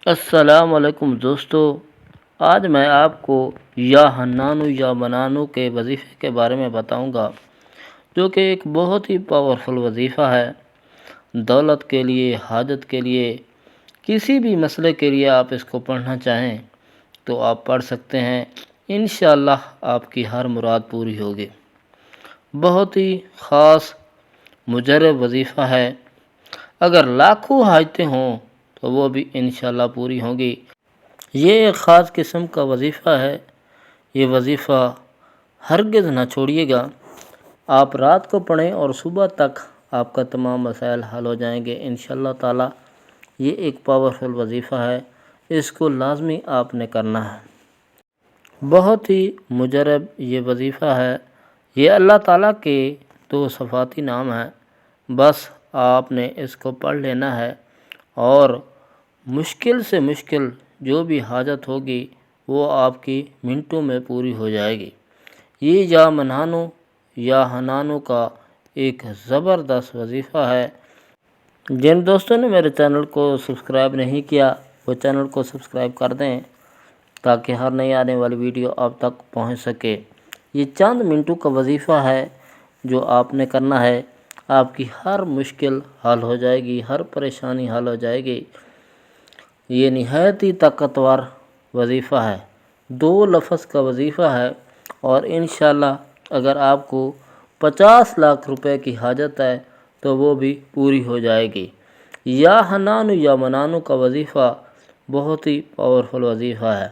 السلام علیکم دوستو، آج میں آپ کو یا حنانو یا منانو کے وظیفے کے بارے میں بتاؤں گا، جو کہ ایک بہت ہی پاورفل وظیفہ ہے۔ دولت کے لیے، حاجت کے لیے، کسی بھی مسئلے کے لیے آپ اس کو پڑھنا چاہیں تو آپ پڑھ سکتے ہیں۔ انشاءاللہ آپ کی ہر مراد پوری ہوگی۔ بہت ہی خاص مجرب وظیفہ ہے۔ اگر لاکھوں حاجتیں ہوں تو وہ بھی انشاءاللہ پوری ہوں گی۔ یہ ایک خاص قسم کا وظیفہ ہے۔ یہ وظیفہ ہرگز نہ چھوڑیے گا۔ آپ رات کو پڑھیں اور صبح تک آپ کا تمام مسائل حل ہو جائیں گے انشاءاللہ تعالی۔ یہ ایک پاورفل وظیفہ ہے، اس کو لازمی آپ نے کرنا ہے۔ بہت ہی مجرب یہ وظیفہ ہے۔ یہ اللہ تعالیٰ کے 2 صفاتی نام ہیں۔ بس آپ نے اس کو پڑھ لینا ہے اور مشکل سے مشکل جو بھی حاجت ہوگی وہ آپ کی منٹوں میں پوری ہو جائے گی۔ یہ یا منانو یا حنانو کا ایک زبردست وظیفہ ہے۔ جن دوستوں نے میرے چینل کو سبسکرائب نہیں کیا وہ چینل کو سبسکرائب کر دیں تاکہ ہر نئی آنے والی ویڈیو آپ تک پہنچ سکے۔ یہ چند منٹوں کا وظیفہ ہے جو آپ نے کرنا ہے۔ آپ کی ہر مشکل حل ہو جائے گی، ہر پریشانی حل ہو جائے گی۔ یہ نہایت ہی طاقتور وظیفہ ہے۔ 2 لفظ کا وظیفہ ہے اور انشاءاللہ اگر آپ کو 50 لاکھ روپے کی حاجت ہے تو وہ بھی پوری ہو جائے گی۔ یا حنانو یا منانو کا وظیفہ بہت ہی پاورفل وظیفہ ہے۔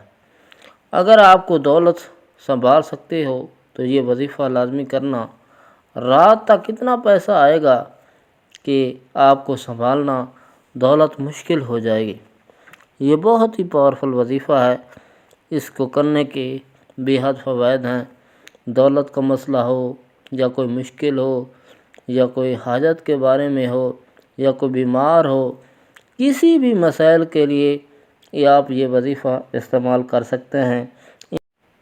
اگر آپ کو دولت سنبھال سکتے ہو تو یہ وظیفہ لازمی کرنا۔ رات تک اتنا پیسہ آئے گا کہ آپ کو سنبھالنا دولت مشکل ہو جائے گی۔ یہ بہت ہی پاورفل وظیفہ ہے۔ اس کو کرنے کے بے حد فوائد ہیں۔ دولت کا مسئلہ ہو یا کوئی مشکل ہو یا کوئی حاجت کے بارے میں ہو یا کوئی بیمار ہو، کسی بھی مسائل کے لیے آپ یہ وظیفہ استعمال کر سکتے ہیں۔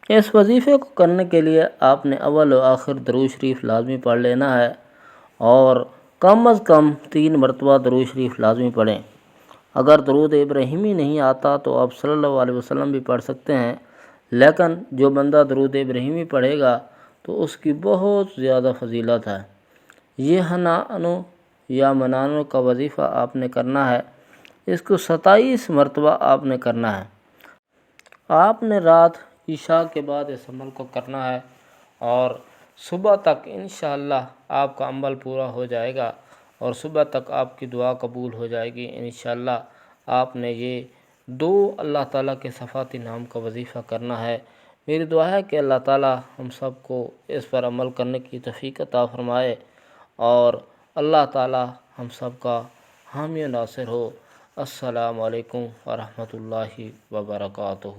اس وظیفے کو کرنے کے لیے آپ نے اول و آخر درود شریف لازمی پڑھ لینا ہے اور کم از کم 3 مرتبہ درود شریف لازمی پڑھیں۔ اگر درود ابراہیمی نہیں آتا تو آپ صلی اللہ علیہ وسلم بھی پڑھ سکتے ہیں، لیکن جو بندہ درود ابراہیمی پڑھے گا تو اس کی بہت زیادہ فضیلت ہے۔ یہ حنانو یا منانو کا وظیفہ آپ نے کرنا ہے۔ اس کو 27 مرتبہ آپ نے کرنا ہے۔ آپ نے رات عشاء کے بعد اس عمل کو کرنا ہے اور صبح تک انشاءاللہ آپ کا عمل پورا ہو جائے گا اور صبح تک آپ کی دعا قبول ہو جائے گی انشاءاللہ۔ آپ نے یہ 2 اللہ تعالیٰ کے صفاتی نام کا وظیفہ کرنا ہے۔ میری دعا ہے کہ اللہ تعالیٰ ہم سب کو اس پر عمل کرنے کی توفیق عطا فرمائے اور اللہ تعالیٰ ہم سب کا حامی و ناصر ہو۔ السلام علیکم ورحمۃ اللہ وبرکاتہ۔